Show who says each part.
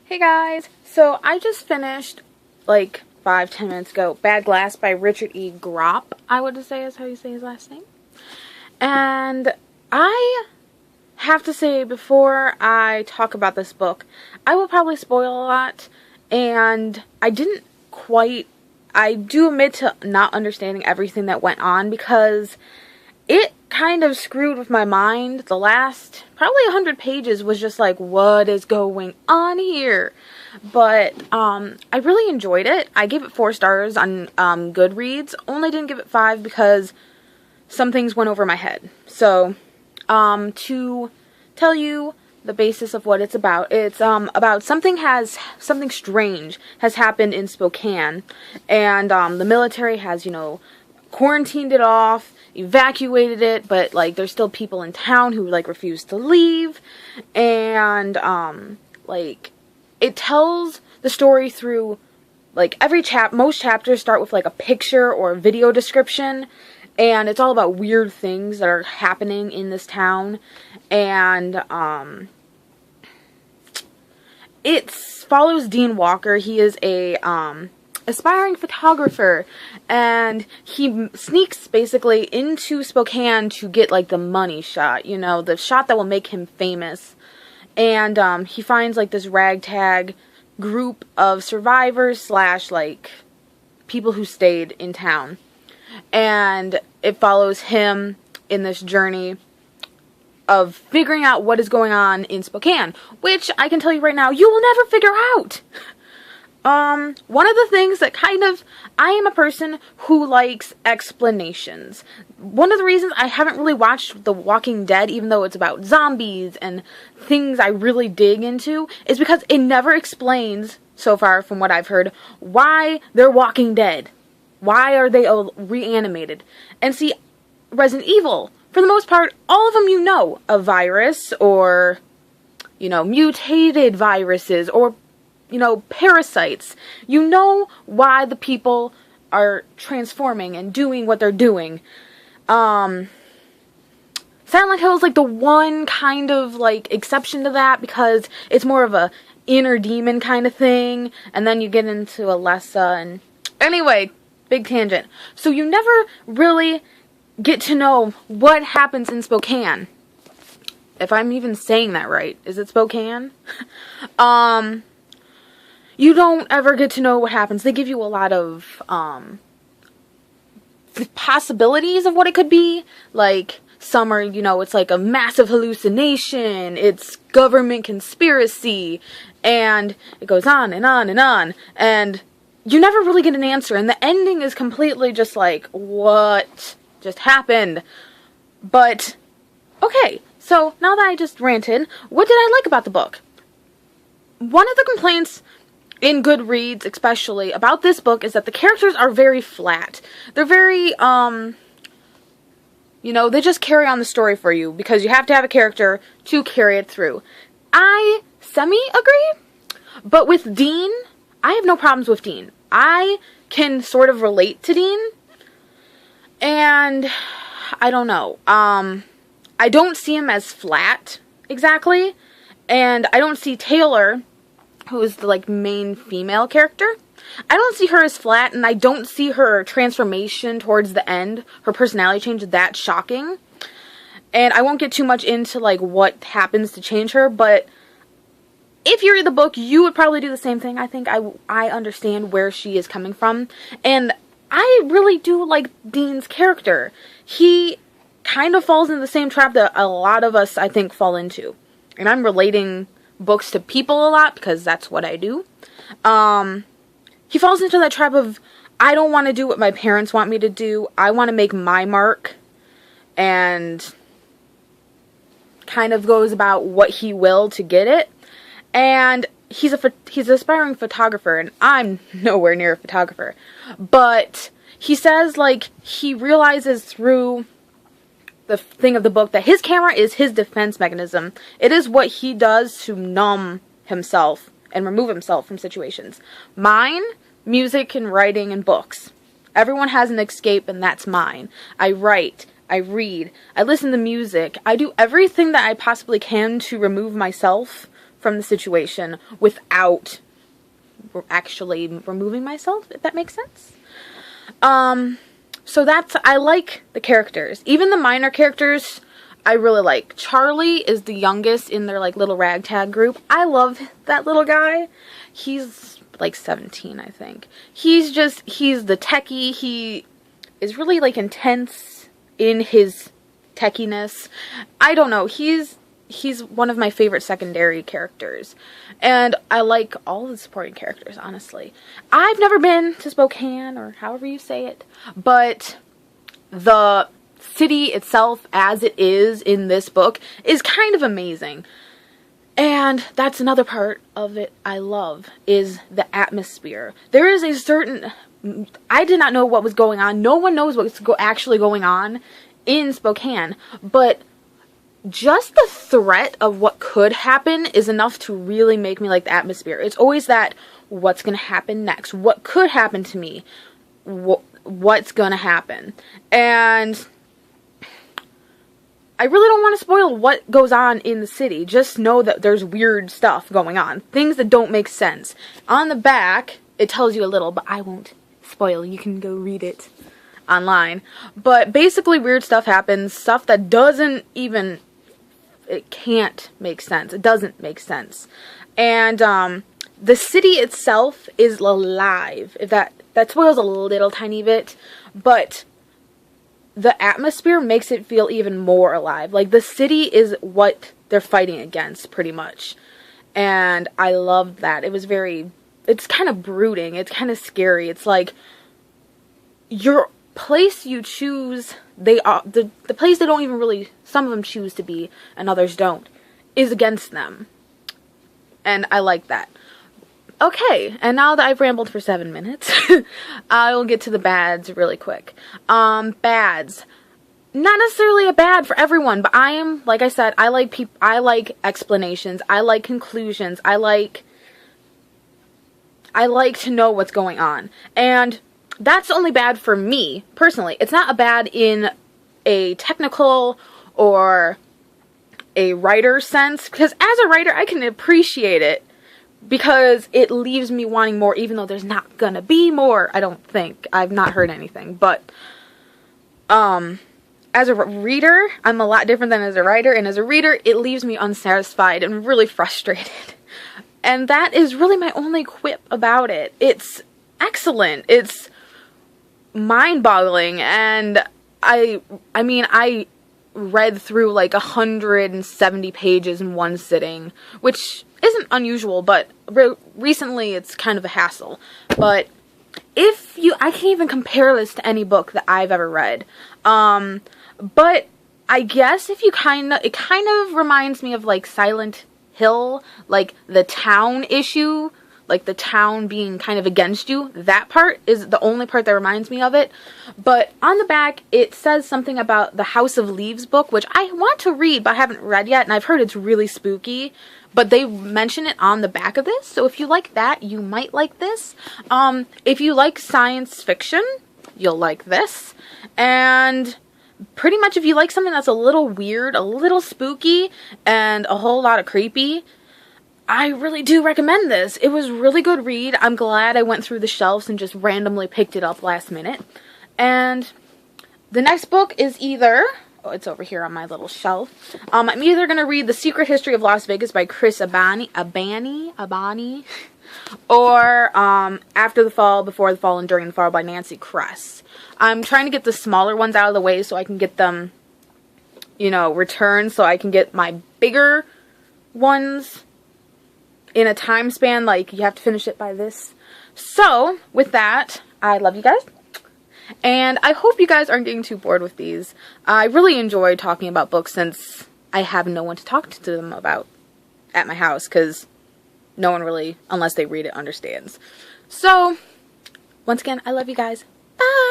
Speaker 1: Hey guys, so I just finished like 5-10 minutes ago Bad Glass by Richard E. Gropp, I would say is how you say his last name. And I have to say, before I talk about this book, I will probably spoil a lot, and I do admit to not understanding everything that went on because it kind of screwed with my mind. The last probably 100 pages was just like, what is going on here? But I really enjoyed it. I gave it 4 stars on Goodreads. Only didn't give it 5 because some things went over my head. So to tell you the basis of what it's about something strange has happened in Spokane, and the military has, quarantined it off, evacuated it, but like there's still people in town who like refuse to leave, and it tells the story through like most chapters start with like a picture or a video description, and it's all about weird things that are happening in this town. And it follows Dean Walker. He is a aspiring photographer, and he sneaks basically into Spokane to get like the money shot, the shot that will make him famous. And he finds like this ragtag group of survivors / like people who stayed in town, and it follows him in this journey of figuring out what is going on in Spokane, which I can tell you right now, you will never figure out. One of the things that I am a person who likes explanations. One of the reasons I haven't really watched The Walking Dead, even though it's about zombies and things I really dig into, is because it never explains, so far from what I've heard, why they're walking dead. Why are they reanimated? And see, Resident Evil, for the most part, all of them a virus, or, mutated viruses, or parasites. You know why the people are transforming and doing what they're doing. Silent Hill is like the one kind of like exception to that, because it's more of a inner demon kind of thing, and then you get into Alessa, and anyway, big tangent. So you never really get to know what happens in Spokane. If I'm even saying that right. Is it Spokane? You don't ever get to know what happens. They give you a lot of possibilities of what it could be. Like, some are, it's like a massive hallucination. It's government conspiracy. And it goes on and on and on. And you never really get an answer. And the ending is completely just like, what just happened? But, okay. So, now that I just ranted, what did I like about the book? One of the complaints in Goodreads, especially, about this book is that the characters are very flat. They're very, they just carry on the story for you, because you have to have a character to carry it through. I semi-agree, but with Dean, I have no problems with Dean. I can sort of relate to Dean, and I don't know. I don't see him as flat, exactly, and I don't see Taylor, who is the like main female character, I don't see her as flat, and I don't see her transformation towards the end, her personality change, that shocking. And I won't get too much into like what happens to change her, but if you read the book, you would probably do the same thing. I think I understand where she is coming from, and I really do like Dean's character. He kind of falls into the same trap that a lot of us, I think, fall into. And I'm relating books to people a lot, because that's what I do. He falls into that trap of, I don't want to do what my parents want me to do. I want to make my mark. And kind of goes about what he will to get it. And he's an aspiring photographer, and I'm nowhere near a photographer. But he says, like, he realizes through the thing of the book that his camera is his defense mechanism. It is what he does to numb himself and remove himself from situations. Mine, music and writing and books. Everyone has an escape, and that's mine. I write, I read, I listen to music, I do everything that I possibly can to remove myself from the situation without actually removing myself, if that makes sense. So I like the characters. Even the minor characters, I really like. Charlie is the youngest in their, like, little ragtag group. I love that little guy. He's, like, 17, I think. He's the techie. He is really, like, intense in his techiness. I don't know. He's one of my favorite secondary characters. And I like all the supporting characters, honestly. I've never been to Spokane, or however you say it, but the city itself, as it is in this book, is kind of amazing. And that's another part of it I love, is the atmosphere. There is a certain... I did not know what was going on. No one knows what's actually going on in Spokane, but just the threat of what could happen is enough to really make me like the atmosphere. It's always that, what's going to happen next? What could happen to me? What's going to happen? And I really don't want to spoil what goes on in the city. Just know that there's weird stuff going on. Things that don't make sense. On the back, it tells you a little, but I won't spoil. You can go read it online. But basically, weird stuff happens. Stuff that it can't make sense. It doesn't make sense. And the city itself is alive. If that spoils a little tiny bit, but the atmosphere makes it feel even more alive. Like, the city is what they're fighting against, pretty much. And I loved that. It's kind of brooding. It's kind of scary. It's like, your place you choose, the place they don't even really, some of them choose to be and others don't, is against them. And I like that. Okay, and now that I've rambled for 7 minutes, I will get to the bads really quick. Bads. Not necessarily a bad for everyone, but like I said, I like explanations, I like conclusions, I like to know what's going on. And that's only bad for me, personally. It's not a bad in a technical or a writer sense, because as a writer, I can appreciate it, because it leaves me wanting more, even though there's not gonna be more, I don't think. I've not heard anything, but, as a reader, I'm a lot different than as a writer, and as a reader, it leaves me unsatisfied and really frustrated. And that is really my only quip about it. It's excellent. It's mind-boggling, and I read through like 170 pages in one sitting, which isn't unusual, but recently it's kind of a hassle. But I can't even compare this to any book that I've ever read. But I guess it kind of reminds me of like Silent Hill, like the town issue, like the town being kind of against you. That part is the only part that reminds me of it. But on the back, it says something about the House of Leaves book, which I want to read, but I haven't read yet, and I've heard it's really spooky. But they mention it on the back of this, so if you like that, you might like this. If you like science fiction, you'll like this. And pretty much if you like something that's a little weird, a little spooky, and a whole lot of creepy, I really do recommend this. It was a really good read. I'm glad I went through the shelves and just randomly picked it up last minute. And the next book is either... oh, it's over here on my little shelf. I'm either going to read The Secret History of Las Vegas by Chris Abani, or After the Fall, Before the Fall, and During the Fall by Nancy Kress. I'm trying to get the smaller ones out of the way so I can get them, returned, so I can get my bigger ones in a time span, like you have to finish it by this. So, with that, I love you guys. And I hope you guys aren't getting too bored with these. I really enjoy talking about books since I have no one to talk to them about at my house, because no one really, unless they read it, understands. So, once again, I love you guys. Bye!